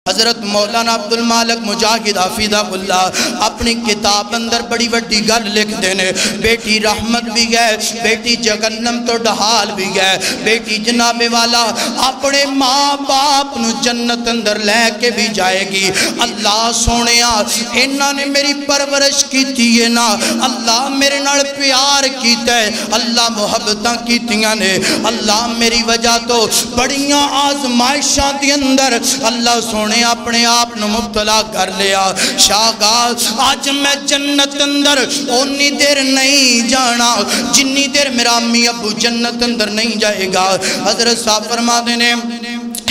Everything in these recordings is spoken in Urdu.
حضرت مولانا عبدالمالک مجاہد حافظہ اللہ اپنی کتاب اندر بڑی وڈی گل لکھ دینے، بیٹی رحمت بھی گئے، بیٹی جہنم تو ڈھال بھی گئے، بیٹی جناب والا اپنے ماں باپ نو جنت اندر لے کے بھی جائے گی۔ اللہ سونیا انہاں نے میری پرورش کیتی ہے نا، اللہ میرے نال پیار کیتا ہے، اللہ محبتاں کیتیاں نے، اللہ میری وجہ تو بڑیاں آزمائشاں دی اندر اللہ سونے اپنے آپ نو مبتلا کر لیا۔ شاہگاز آج میں جنت اندر اونی دیر نہیں جانا جنی دیر میرا امی ابو جنت اندر نہیں جائے گا۔ حضرت صاحب فرما دینے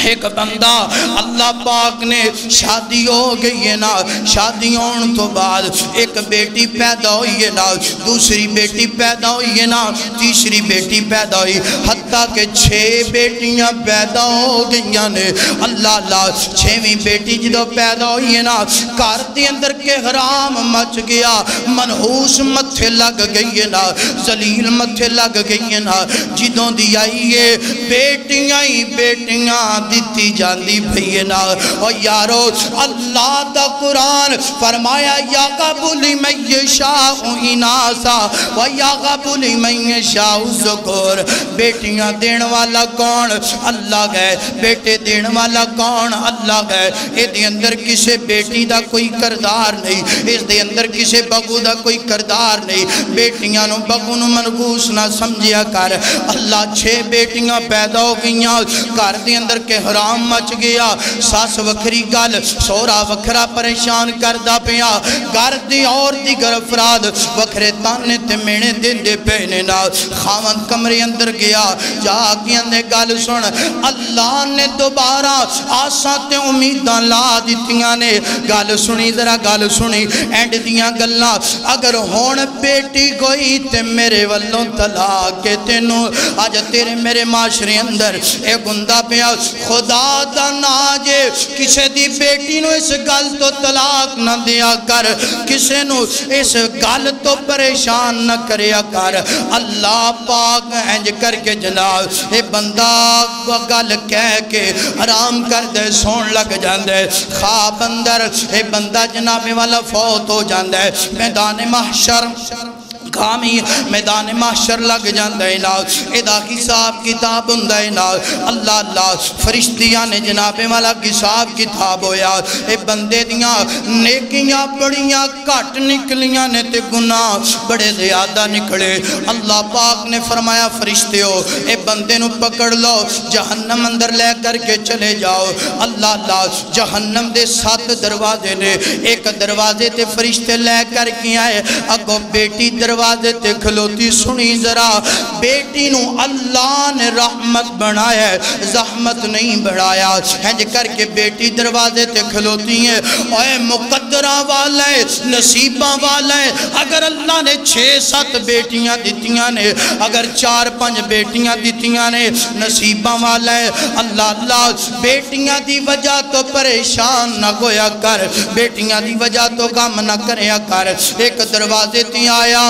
ایک بندہ اللہ پاک نے شادی ہو گئی ہے نا، شادی ہون تو بعد ایک بیٹی پیدا ہوئی ہے نا، دوسری بیٹی پیدا ہوئی ہے نا، تیسری بیٹی پیدا ہوئی، حتیٰ کہ 6 بیٹیاں پیدا ہو گئیاں نے۔ اللہ اللہ 6ویں بیٹی جدو پیدا ہوئی ہے نا، گھر دے اندر کے حرام مچ گیا، منحوس متھے لگ گئی ہے نا، ذلیل متھے لگ گئی ہے نا، جدوں دی آئی ہے بیٹیاں ہی بیٹیاں دیتی جاندی بھئی نا۔ اور یارو اللہ دا قرآن فرمایا یا قبولی من یشاء اناسا و یا قبولی من یشاء ذکور، بیٹیاں دین والا کون؟ اللہ گئے، بیٹے دین والا کون؟ اللہ گئے۔ اے دے اندر کسے بیٹی دا کوئی کردار نہیں، اس دے اندر کسے بگو دا کوئی کردار نہیں، بیٹیاں نو بگو نو منغوس نہ سمجھیا کر۔ اللہ 6 بیٹیاں پیدا ہو گئیاں، گھر دے اندر کے حرام مچ گیا، ساس وکھری گل سورا وکھرا پریشان کردہ پیا، گھر دی اور دیگر افراد وکھرے تانے تے مینے دن دے پینے نا۔ خاون کمرے اندر گیا، جا کے اندے گل سن، اللہ نے دوبارہ آساں تے امیداں لا دیتیاں نے۔ گل سنی ذرا گل سنی اینڈ دیاں گلاں، اگر ہون بیٹی کوئی تے میرے والوں طلاق کے تینوں آج تیرے میرے معاشرے اندر اے گندہ پیا، خدا دا ناجے کسے دی بیٹی نو اس گل تو طلاق نہ دیا کر، کسے نو اس گل تو پریشان نہ کریا کر۔ اللہ پاک انج کر کے جناب اے بندہ گل کہہ کے آرام کر دے سون لگ جاندے، خواب اندر اے بندہ جناب والا فوت ہو جاندے، میدان محشر کامی میدان محشر لگ جاندے نا، ادا حساب کتاب ہوندے نا۔ اللہ اللہ فرشتیاں نے جناب والا حساب کتاب ہویا، اے بندے دیاں نیکیاں بڑیاں کٹ نکلیاں نے تے گناہ بڑے زیادہ نکلے۔ اللہ پاک نے فرمایا فرشتیو اے بندے نو پکڑ لو، جہنم اندر لے کر کے چلے جاؤ۔ اللہ اللہ جہنم دے 7 دروازے نے، ایک دروازے تے فرشتے لے کر کے آئے، اگو بیٹی دروازے تے کھلوتی سنی ذرا، بیٹی نو اللہ نے رحمت بنایا ہے، زحمت نہیں بڑھایا، ہنج کر کے بیٹی دروازے تے کھلوتی ہیں۔ اے مقدرہ والے نصیبہ والے، اگر اللہ نے 6-7 بیٹیاں دیتیاں نے، اگر 4-5 بیٹیاں دیتیاں نے، نصیبہ والے اللہ اللہ بیٹیاں دی وجہ تو پریشان نہ گویا کر، بیٹیاں دی وجہ تو غم نہ کریا کر۔ ایک دروازے تی آیا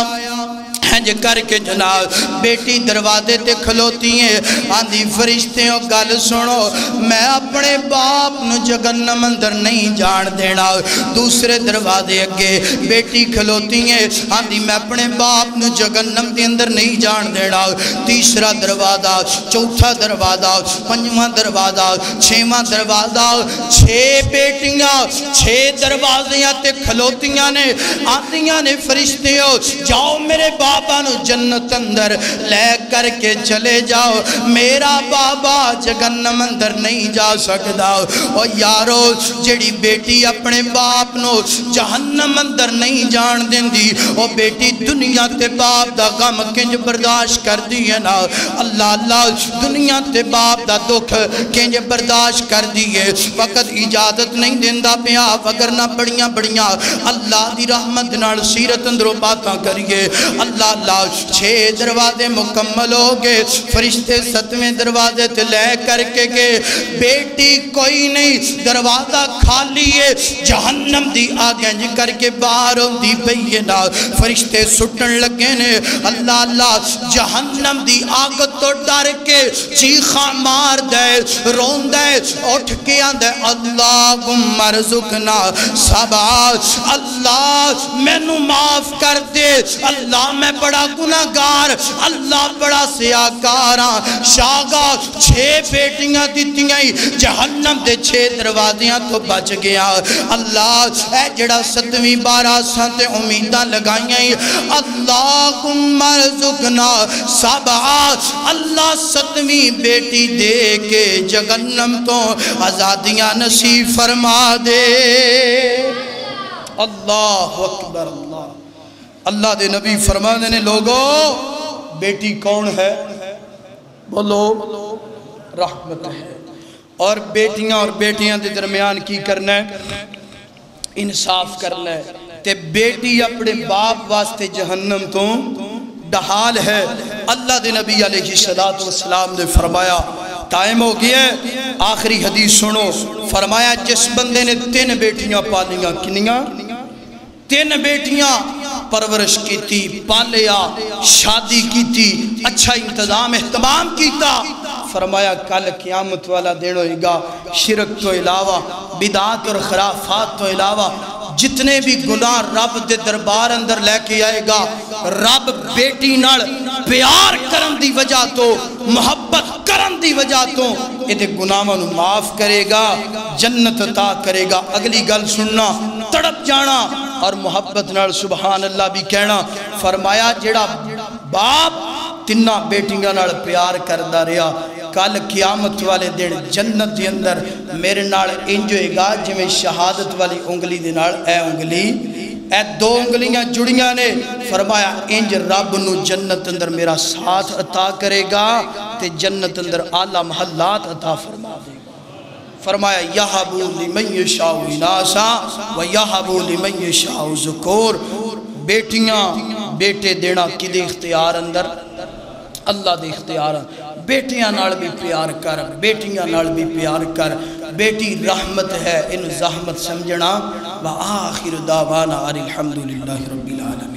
ہنج کر کے جناب بیٹی دروازے تے کھلوتی ہیں، آندھی فرشتیوں گل سنو، میں اپنے باپ نو جہنم اندر نہیں جان دینا۔ دوسرے دروازے اگے بیٹی کھلوتی ہیں، آندھی میں اپنے باپ نو جہنم دے اندر نہیں جان دینا۔ تیسرا دروازہ، چوتھا دروازہ، 5واں دروازہ، 6واں دروازہ، 6 بیٹیاں 6 دروازیاں تے کھلوتیاں نے، آندھیاں نے فرشتیوں جاؤ میرے بابا نو جنت اندر لے کر کے چلے جاؤ، میرا بابا جہنم اندر نہیں جا سکتا۔ اور یارو جڑی بیٹی اپنے باپ نو جہنم اندر نہیں جان دیندی، اور بیٹی دنیا تے باپ دا غم کنج برداشت کر دیئے نا۔ اللہ اللہ دنیا تے باپ دا دکھ کنج برداشت کر دیئے، وقت اجازت نہیں دیندہ پیا، وگرنہ بڑیاں بڑیاں اللہ دی رحمت نال سیرت اندروں باتاں کریے۔ اللہ اللہ 6 دروازے مکمل ہو گئے، فرشتے 7ویں دروازے تے لے کر کے گئے، بیٹی کوئی نہیں، دروازہ خالی ہے، جہنم دی آگے جی کر کے باہر ہوندی پئی ہے نا، فرشتے سٹن لگے نے، اللہ اللہ جہنم دی آگ تو ڈر کے چیخاں مار دے، رون دے، اٹھ کے آندے اللہم ارزقنا سبع، اللہ میں نو معاف کر دے، اللہ میں بڑا گناہگار، اللہ بڑا سیاکاراں، شاگا 6 بیٹیاں دیتیاں جہنم دے 6 دروازیاں تو بچ گیا، اللہ اے جڑا 7ویں 12 سانتے امیداں لگائیں، اللہم ارزقنا سبع، اللہ 7ویں بیٹی دے کے جہنم تو آزادیاں نصیب فرما دے۔ اللہ اکبر، اللہ دے نبی فرما دینے لوگو بیٹی کون ہے؟ بولو رحمت ہے، اور بیٹیاں اور بیٹیاں دے درمیان کی کرنا ہے؟ انصاف کرنا ہے، تے بیٹی اپنے باپ واسطے جہنم تو ڈحال ہے۔ اللہ دے نبی علیہ السلام نے فرمایا ٹائم ہو گیا ہے، آخری حدیث سنو، فرمایا جس بندے نے 3 بیٹیاں پالیاں، کنیاں 3 بیٹیاں پرورش کی تھی، پالیا، شادی کی تھی، اچھا انتظام اہتمام کیتا، فرمایا کل قیامت والا دن ہوئے گا، شرک تو علاوہ، بدعات اور خرافات تو علاوہ جتنے بھی گناہ رب دے دربار اندر لے کے آئے گا، رب بیٹی نال پیار کرن دی وجہ تو، محبت کرن دی وجہ تو یہ گناہوں نو معاف کرے گا، جنت عطا کرے گا۔ اگلی گل سننا، تڑپ جانا اور محبت نال سبحان اللہ بھی کہنا، فرمایا جڑا باپ 3 بیٹیاں نال پیار کردا رہا، کل قیامت والے دن جنت دے اندر میرے نال انج ہوئے گا جویں شہادت والی انگلی دے نال اے انگلی، اے 2 انگلیاں جڑیاں نے، فرمایا انج رب نو جنت اندر میرا ساتھ عطا کرے گا تے جنت اندر اعلیٰ محلات عطا فرما دے گا۔ فرمایا یہب لمن یشاء اناسا و یہب لمن یشاء ذکور، بیٹیاں بیٹے دینا کدے اختیار اندر؟ اللہ دے اختیار، بیٹیاں نال بھی پیار کر، بیٹیاں نال بھی پیار کر، بیٹی رحمت ہے، ان زحمت سمجھنا۔ وآخر دعوانا الحمدللہ رب العالمین۔